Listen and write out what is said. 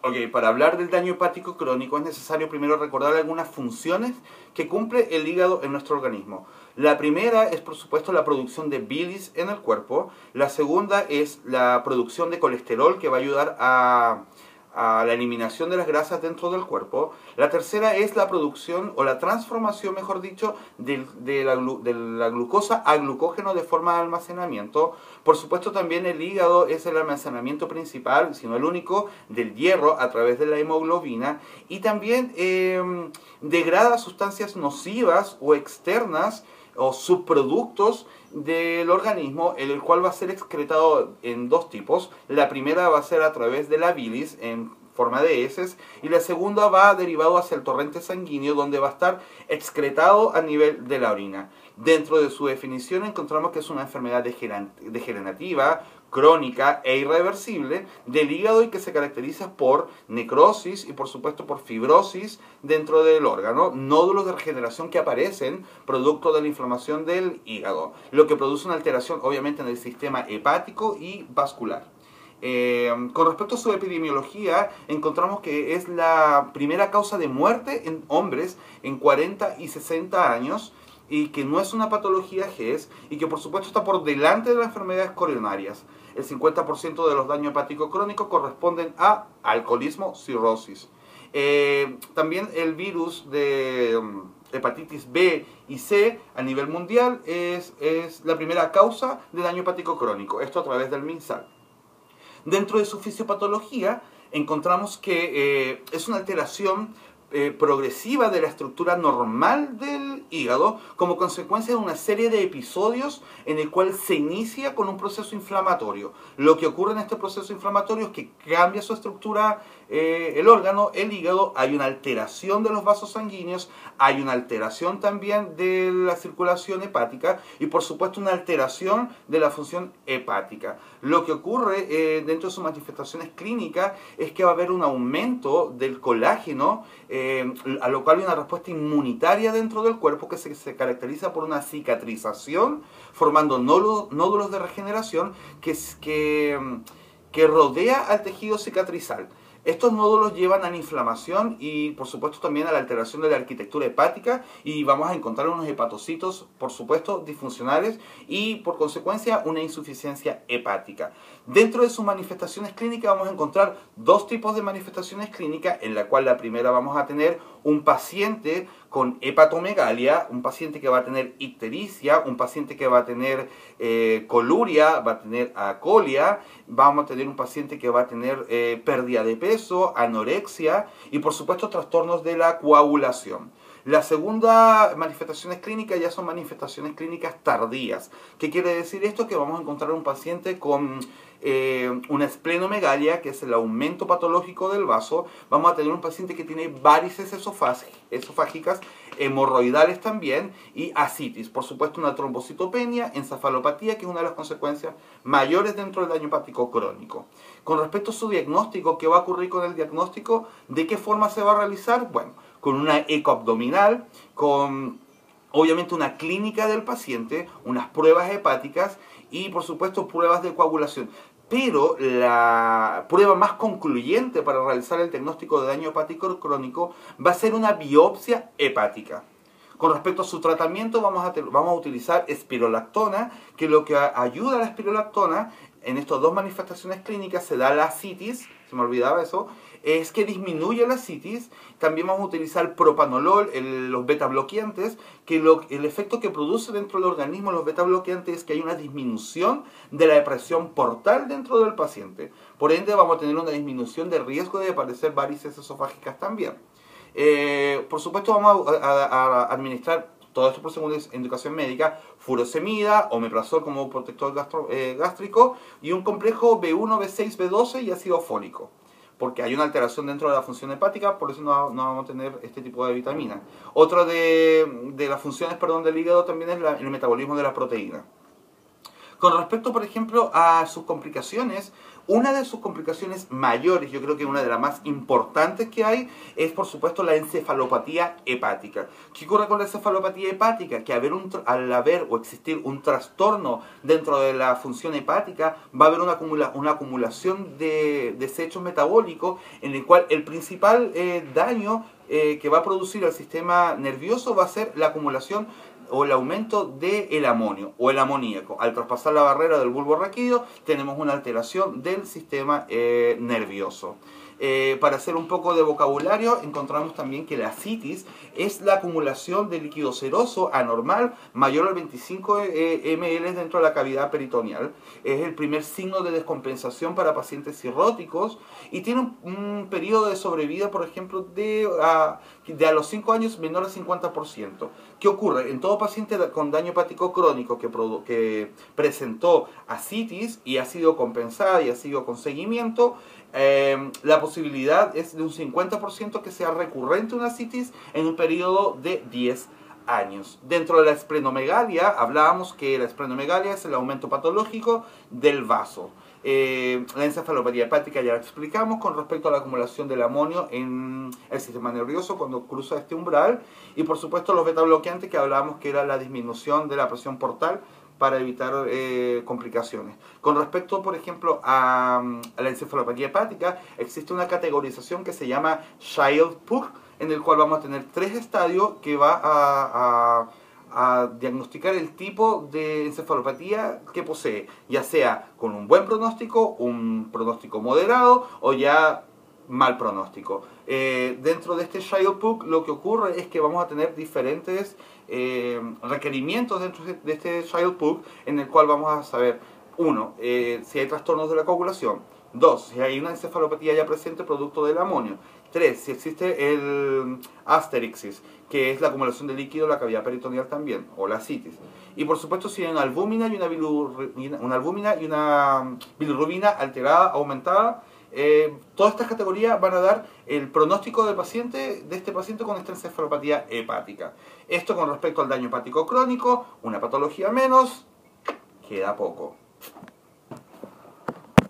Ok, para hablar del daño hepático crónico es necesario primero recordar algunas funciones que cumple el hígado en nuestro organismo. La primera es, por supuesto, la producción de bilis en el cuerpo. La segunda es la producción de colesterol, que va a ayudar a la eliminación de las grasas dentro del cuerpo. La tercera es la producción, o la transformación, mejor dicho, de la glucosa a glucógeno de forma de almacenamiento. Por supuesto, también el hígado es el almacenamiento principal, si no el único, del hierro a través de la hemoglobina. Y también degrada sustancias nocivas o externas o subproductos del organismo, el cual va a ser excretado en dos tipos. La primera va a ser a través de la bilis en forma de heces, y la segunda va derivado hacia el torrente sanguíneo, donde va a estar excretado a nivel de la orina. Dentro de su definición encontramos que es una enfermedad degenerativa, crónica e irreversible del hígado, y que se caracteriza por necrosis y por supuesto por fibrosis dentro del órgano, nódulos de regeneración que aparecen producto de la inflamación del hígado, lo que produce una alteración obviamente en el sistema hepático y vascular. Con respecto a su epidemiología, encontramos que es la primera causa de muerte en hombres en 40 y 60 años, y que no es una patología GES, y que por supuesto está por delante de las enfermedades coronarias. El 50% de los daños hepáticos crónicos corresponden a alcoholismo, cirrosis. También el virus de hepatitis B y C a nivel mundial es la primera causa de daño hepático crónico, esto a través del MinSal. Dentro de su fisiopatología encontramos que es una alteración progresiva de la estructura normal del hígado, como consecuencia de una serie de episodios en el cual se inicia con un proceso inflamatorio. Lo que ocurre en este proceso inflamatorio es que cambia su estructura el órgano, el hígado, hay una alteración de los vasos sanguíneos, hay una alteración también de la circulación hepática y por supuesto una alteración de la función hepática. Lo que ocurre dentro de sus manifestaciones clínicas es que va a haber un aumento del colágeno, a lo cual hay una respuesta inmunitaria dentro del cuerpo que se caracteriza por una cicatrización, formando nódulos de regeneración que rodea al tejido cicatrizal. Estos nódulos llevan a la inflamación y por supuesto también a la alteración de la arquitectura hepática, y vamos a encontrar unos hepatocitos por supuesto disfuncionales y por consecuencia una insuficiencia hepática. Dentro de sus manifestaciones clínicas vamos a encontrar dos tipos de manifestaciones clínicas, en la cual la primera vamos a tener un paciente con hepatomegalia, un paciente que va a tener ictericia, un paciente que va a tener coluria, va a tener acolia, vamos a tener un paciente que va a tener pérdida de peso, anorexia y por supuesto trastornos de la coagulación. La segunda manifestaciones clínicas ya son manifestaciones clínicas tardías. ¿Qué quiere decir esto? Que vamos a encontrar un paciente con una esplenomegalia, que es el aumento patológico del vaso. Vamos a tener un paciente que tiene varices esofágicas, hemorroidales también, y ascitis. Por supuesto una trombocitopenia, encefalopatía, que es una de las consecuencias mayores dentro del daño hepático crónico. Con respecto a su diagnóstico, ¿qué va a ocurrir con el diagnóstico? ¿De qué forma se va a realizar? Bueno, con una eco abdominal, con obviamente una clínica del paciente, unas pruebas hepáticas y por supuesto pruebas de coagulación. Pero la prueba más concluyente para realizar el diagnóstico de daño hepático crónico va a ser una biopsia hepática. Con respecto a su tratamiento vamos a utilizar espirolactona, que lo que ayuda a la espirolactona en estas dos manifestaciones clínicas se da la ascitis, se me olvidaba eso, es que disminuye la ascitis. También vamos a utilizar propanolol, los beta bloqueantes, que el efecto que produce dentro del organismo los beta bloqueantes es que hay una disminución de la presión portal dentro del paciente. Por ende vamos a tener una disminución de riesgo de aparecer varices esofágicas también. Por supuesto vamos a administrar todo esto por segunda indicación médica, furosemida, omeprazol como protector gástrico y un complejo B1, B6, B12 y ácido fólico, porque hay una alteración dentro de la función hepática, por eso no vamos a tener este tipo de vitamina. Otra de las funciones del hígado también es el metabolismo de la proteína. Con respecto, por ejemplo, a sus complicaciones, una de sus complicaciones mayores, yo creo que una de las más importantes que hay, es por supuesto la encefalopatía hepática. ¿Qué ocurre con la encefalopatía hepática? Que al haber o existir un trastorno dentro de la función hepática, va a haber una acumulación de desechos metabólicos en el cual el principal daño que va a producir el sistema nervioso va a ser la acumulación o el aumento del amonio o el amoníaco. Al traspasar la barrera del bulbo raquídeo tenemos una alteración del sistema nervioso. Para hacer un poco de vocabulario, encontramos también que la citis es la acumulación de líquido seroso anormal mayor al 25 ml dentro de la cavidad peritoneal. Es el primer signo de descompensación para pacientes cirróticos y tiene un periodo de sobrevida, por ejemplo, de a los 5 años menor al 50%. ¿Qué ocurre? En todo paciente con daño hepático crónico que presentó ascitis y ha sido compensada y ha sido con seguimiento, la posibilidad es de un 50% que sea recurrente una ascitis en un periodo de 10 años. Dentro de la esplenomegalia, hablábamos que la esplenomegalia es el aumento patológico del vaso. La encefalopatía hepática ya la explicamos con respecto a la acumulación del amonio en el sistema nervioso cuando cruza este umbral, y por supuesto los beta bloqueantes que hablábamos que era la disminución de la presión portal para evitar complicaciones. Con respecto, por ejemplo, a la encefalopatía hepática, existe una categorización que se llama Child-Pugh, en el cual vamos a tener 3 estadios que va a diagnosticar el tipo de encefalopatía que posee, ya sea con un buen pronóstico, un pronóstico moderado o ya mal pronóstico. Dentro de este Child-Pugh lo que ocurre es que vamos a tener diferentes requerimientos dentro de este Child-Pugh, en el cual vamos a saber, 1, si hay trastornos de la coagulación; 2, si hay una encefalopatía ya presente producto del amonio; 3, si existe el asterixis, que es la acumulación de líquido en la cavidad peritoneal también, o la citis; y por supuesto si hay una albúmina y una bilirrubina alterada, aumentada. Todas estas categorías van a dar el pronóstico del paciente, de este paciente con esta encefalopatía hepática. Esto con respecto al daño hepático crónico, una patología menos, queda poco.